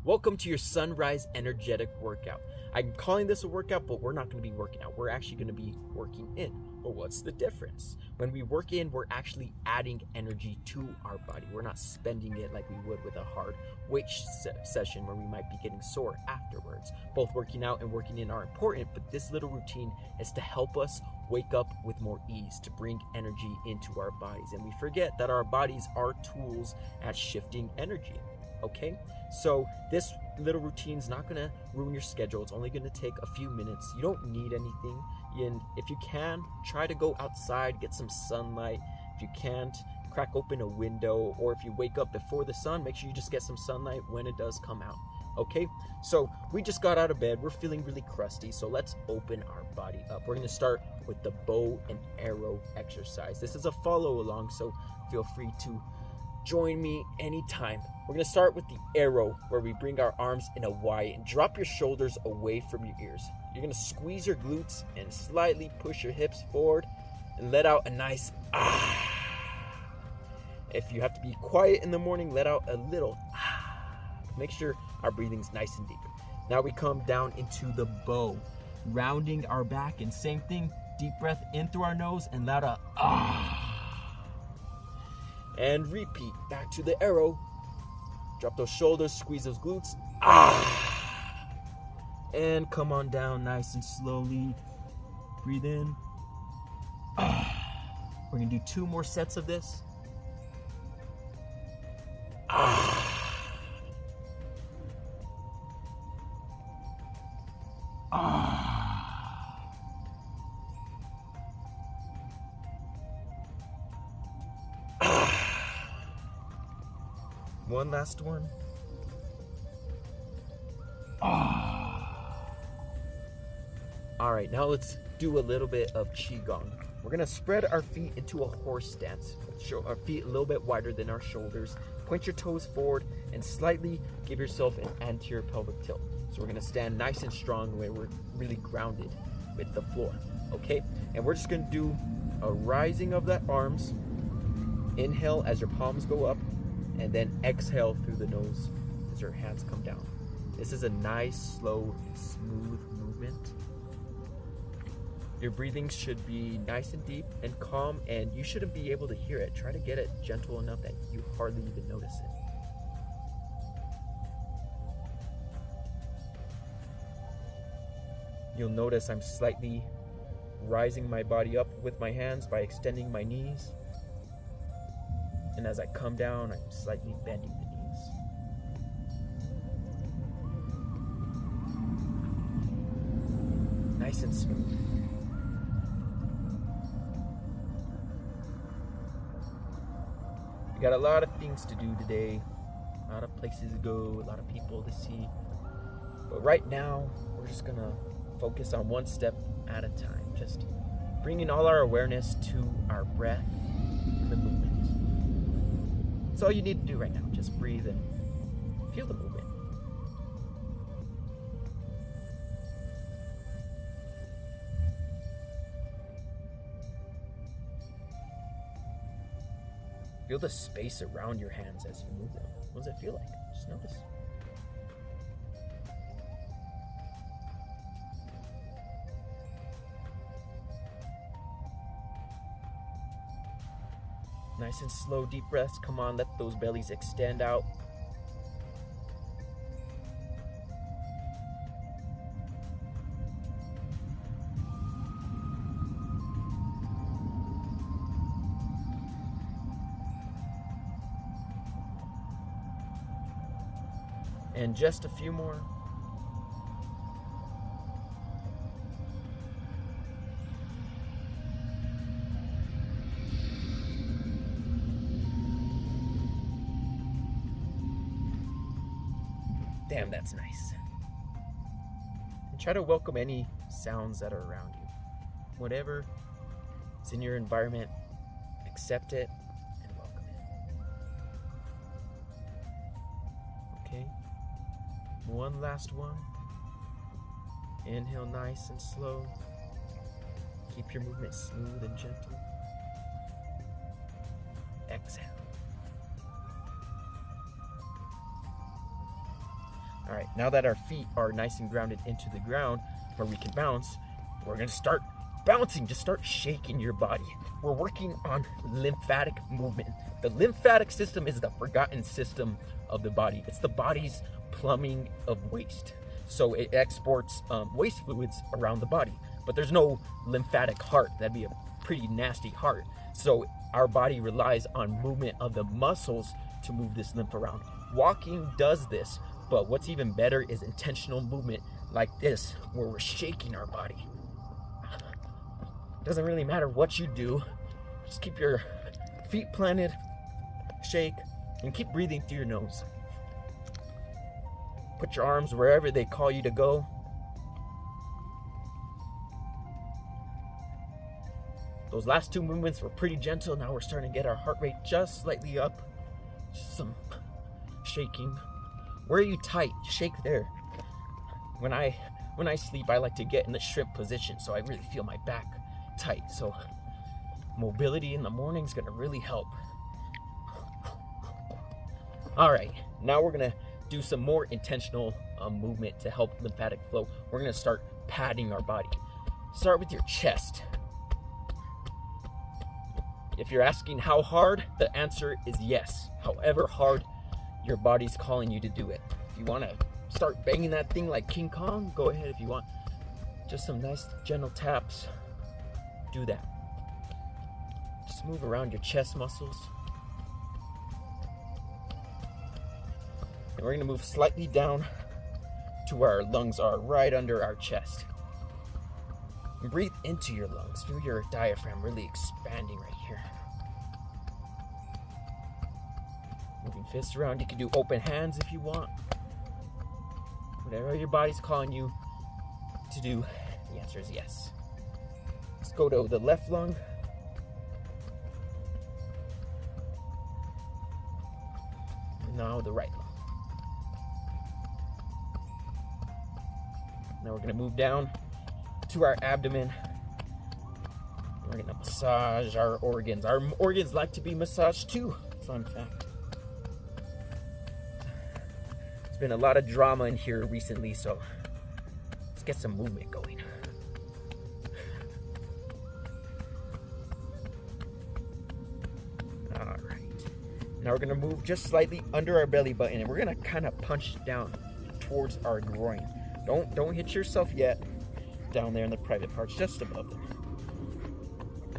Welcome to your sunrise energetic workout. I'm calling this a workout, but we're not going to be working out. We're actually going to be working in. But what's the difference? When we work in, we're actually adding energy to our body. We're not spending it like we would with a hard weight session where we might be getting sore afterwards. Both working out and working in are important, but this little routine is to help us wake up with more ease, to bring energy into our bodies. And we forget that our bodies are tools at shifting energy. Okay, so this little routine is not going to ruin your schedule. It's only going to take a few minutes. You don't need anything. And if you can, try to go outside, get some sunlight. If you can't, crack open a window, or if you wake up before the sun, make sure you just get some sunlight when it does come out. Okay, so we just got out of bed. We're feeling really crusty, so let's open our body up. We're going to start with the bow and arrow exercise. This is a follow along, so feel free to join me anytime. We're going to start with the arrow, where we bring our arms in a Y and drop your shoulders away from your ears. You're going to squeeze your glutes and slightly push your hips forward and let out a nice ah. If you have to be quiet in the morning, let out a little ah. Make sure our breathing's nice and deep. Now we come down into the bow, rounding our back, and same thing, deep breath in through our nose and let out a ah. And repeat, back to the arrow. Drop those shoulders, squeeze those glutes. Ah! And come on down nice and slowly. Breathe in. Ah! We're going to do 2 more sets of this. Ah! Ah! One last one. All right, now let's do a little bit of Qigong. We're gonna spread our feet into a horse stance. Show our feet a little bit wider than our shoulders. Point your toes forward and slightly give yourself an anterior pelvic tilt. So we're gonna stand nice and strong where we're really grounded with the floor, okay? And we're just gonna do a rising of the arms. Inhale as your palms go up, and then exhale through the nose as your hands come down. This is a nice, slow, and smooth movement. Your breathing should be nice and deep and calm, and you shouldn't be able to hear it. Try to get it gentle enough that you hardly even notice it. You'll notice I'm slightly rising my body up with my hands by extending my knees. And as I come down, I'm slightly bending the knees. Nice and smooth. We got a lot of things to do today, a lot of places to go, a lot of people to see. But right now, we're just gonna focus on one step at a time, just bringing all our awareness to our breath and the movement. That's all you need to do right now. Just breathe and feel the movement. Feel the space around your hands as you move them. What does it feel like? Just notice. Nice and slow, deep breaths. Come on, let those bellies extend out. And just a few more. Damn, that's nice. And try to welcome any sounds that are around you. Whatever is in your environment, accept it and welcome it. Okay? One last one. Inhale nice and slow. Keep your movement smooth and gentle. Exhale. All right, now that our feet are nice and grounded into the ground where we can bounce, we're gonna start bouncing. Just start shaking your body. We're working on lymphatic movement. The lymphatic system is the forgotten system of the body. It's the body's plumbing of waste. So it exports waste fluids around the body, but there's no lymphatic heart. That'd be a pretty nasty heart. So our body relies on movement of the muscles to move this lymph around. Walking does this, but what's even better is intentional movement like this, where we're shaking our body. Doesn't really matter what you do, just keep your feet planted, shake, and keep breathing through your nose. Put your arms wherever they call you to go. Those last two movements were pretty gentle. Now we're starting to get our heart rate just slightly up. Just some shaking. Where are you tight? Shake there. When I sleep, I like to get in the shrimp position, so I really feel my back tight. So mobility in the morning is gonna really help. All right, now we're gonna do some more intentional movement to help lymphatic flow. We're gonna start padding our body. Start with your chest. If you're asking how hard, the answer is yes. However hard your body's calling you to do it. If you wanna start banging that thing like King Kong, go ahead. If you want just some nice gentle taps, do that. Just move around your chest muscles. And we're gonna move slightly down to where our lungs are, right under our chest. And breathe into your lungs. Feel your diaphragm really expanding right here. Moving fists around. You can do open hands if you want. Whatever your body's calling you to do, the answer is yes. Let's go to the left lung. And now the right lung. Now we're gonna move down to our abdomen. We're gonna massage our organs. Our organs like to be massaged too. Fun fact. There's been a lot of drama in here recently, so let's get some movement going. All right. Now we're gonna move just slightly under our belly button, and we're gonna kind of punch down towards our groin. Don't hit yourself yet. Down there in the private parts, just above them.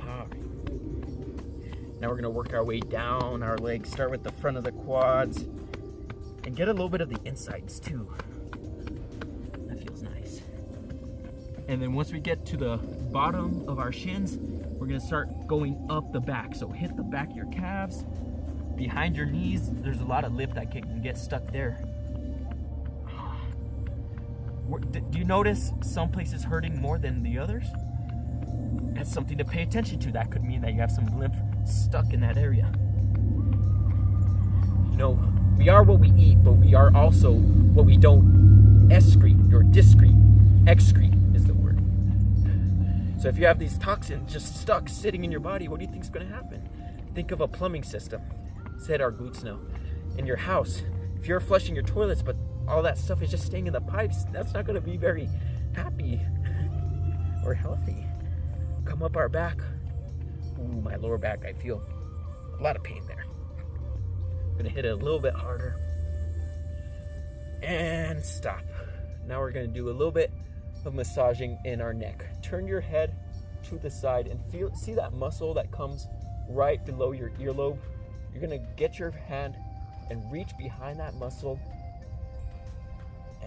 All right. Now we're gonna work our way down our legs. Start with the front of the quads and get a little bit of the insides too. That feels nice. And then once we get to the bottom of our shins, we're gonna start going up the back. So hit the back of your calves, behind your knees. There's a lot of lift that can get stuck there. Do you notice some places hurting more than the others? That's something to pay attention to. That could mean that you have some lymph stuck in that area. You know, we are what we eat, but we are also what we don't excrete or discrete. Excrete is the word. So if you have these toxins just stuck sitting in your body, what do you think is going to happen? Think of a plumbing system. Said our glutes know. In your house, if you're flushing your toilets, but all that stuff is just staying in the pipes, that's not going to be very happy or healthy. Come up our back. Ooh, my lower back, I feel a lot of pain there. I'm going to hit it a little bit harder. And stop. Now we're going to do a little bit of massaging in our neck. Turn your head to the side and see that muscle that comes right below your earlobe? You're going to get your hand and reach behind that muscle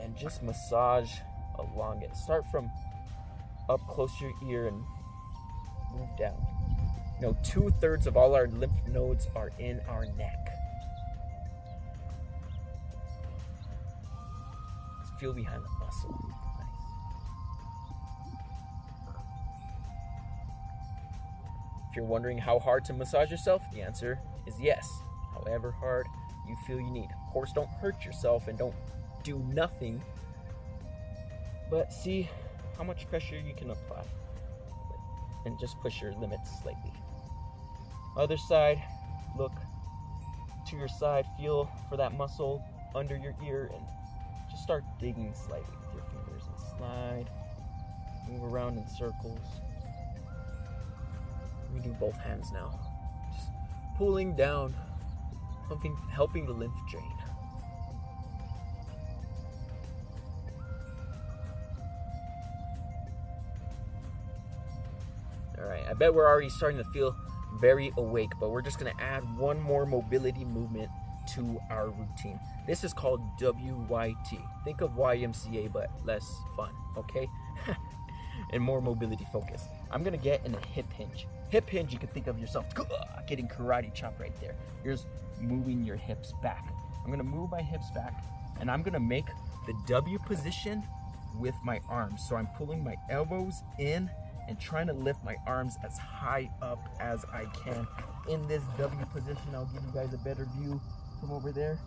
and just massage along it. Start from up close to your ear and move down. You know, 2/3 of all our lymph nodes are in our neck. Just feel behind the muscle. Nice. If you're wondering how hard to massage yourself, the answer is yes. However hard you feel you need. Of course, don't hurt yourself and don't do nothing, but see how much pressure you can apply and just push your limits slightly. Other side, look to your side, feel for that muscle under your ear and just just start digging slightly with your fingers and slide, move around in circles. We do both hands now. Just pulling down, helping the lymph drain. All right, I bet we're already starting to feel very awake, but we're just gonna add one more mobility movement to our routine. This is called WYT. Think of YMCA, but less fun, okay? And more mobility focused. I'm gonna get in a hip hinge. Hip hinge, you can think of yourself getting karate chop right there. You're just moving your hips back. I'm gonna move my hips back, and I'm gonna make the W position with my arms. So I'm pulling my elbows in and trying to lift my arms as high up as I can. In this W position, I'll give you guys a better view from over there.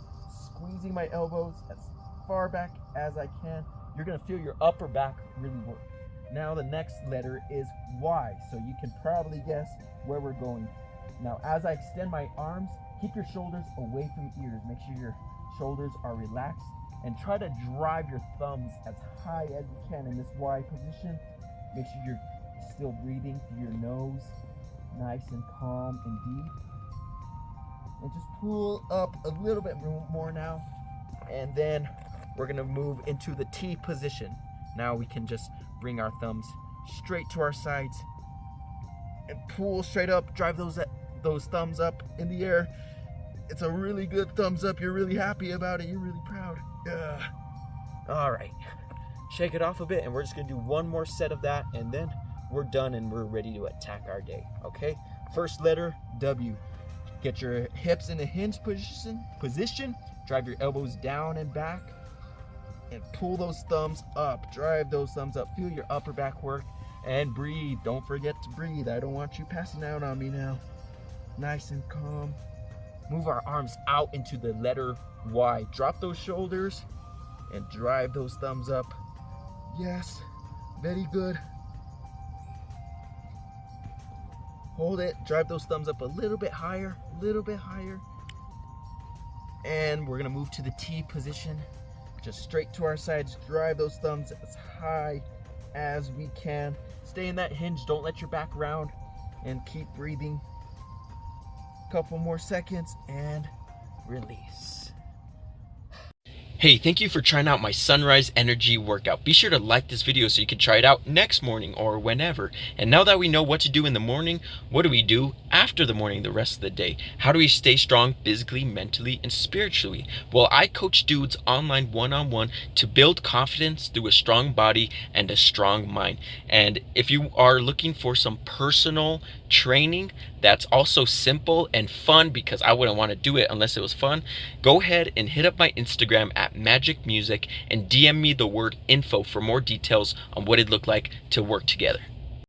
Squeezing my elbows as far back as I can. You're gonna feel your upper back really work. Now the next letter is Y, so you can probably guess where we're going. Now as I extend my arms, keep your shoulders away from ears. Make sure your shoulders are relaxed and try to drive your thumbs as high as you can in this Y position. Make sure you're still breathing through your nose, nice and calm and deep. And just pull up a little bit more now. And then we're gonna move into the T position. Now we can just bring our thumbs straight to our sides and pull straight up, drive those thumbs up in the air. It's a really good thumbs up. You're really happy about it. You're really proud. All right, shake it off a bit, and we're just gonna do one more set of that, and then we're done and we're ready to attack our day, okay? First letter, W. Get your hips in a hinge position, drive your elbows down and back, and pull those thumbs up. Drive those thumbs up. Feel your upper back work, and breathe. Don't forget to breathe. I don't want you passing out on me now. Nice and calm. Move our arms out into the letter Y. Drop those shoulders and drive those thumbs up. Yes, very good. Hold it, drive those thumbs up a little bit higher, And we're gonna move to the T position. Just straight to our sides, drive those thumbs as high as we can. Stay in that hinge, don't let your back round, and keep breathing. Couple more seconds and release. Hey, thank you for trying out my sunrise energy workout. Be sure to like this video so you can try it out next morning or whenever. And now that we know what to do in the morning, what do we do after the morning the rest of the day? How do we stay strong physically, mentally, and spiritually? Well, I coach dudes online one-on-one to build confidence through a strong body and a strong mind. And if you are looking for some personal training that's also simple and fun, because I wouldn't want to do it unless it was fun, go ahead and hit up my Instagram at magic.musick and DM me the word info for more details on what it'd look like to work together.